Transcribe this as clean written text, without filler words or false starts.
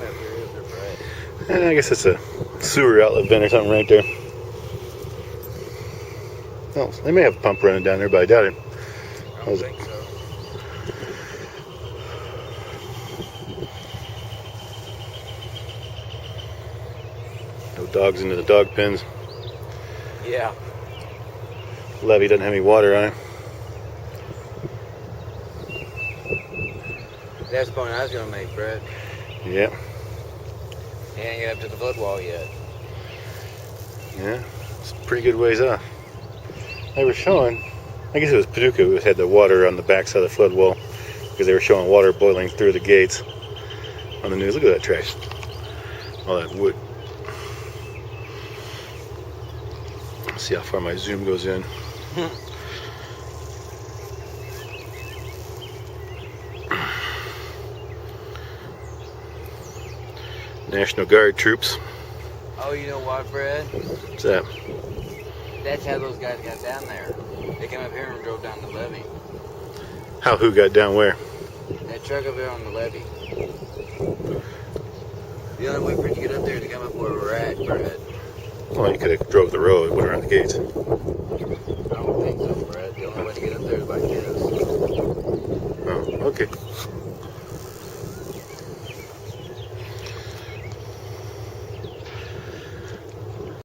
up here, is there, Brett? I guess it's a sewer outlet vent or something right there. Oh, they may have a pump running down there, but I doubt it. I don't think so. No dogs into the dog pens. Yeah. Levee doesn't have any water on it. That's the point I was going to make, Brett. Yeah. He ain't get up to the flood wall yet. Yeah. It's a pretty good ways off. They were showing, I guess it was Paducah who had the water on the backside of the flood wall because they were showing water boiling through the gates on the news. Look at that trash. All that wood. Let's see how far my zoom goes in. National Guard troops. Oh, you know what, Brett? What's that? That's how those guys got down there. They came up here and drove down the levee. How who got down where? That truck up there on the levee. The only way for you to get up there is to come up where we're at, Brett. Well, you could have drove the road, went around the gates.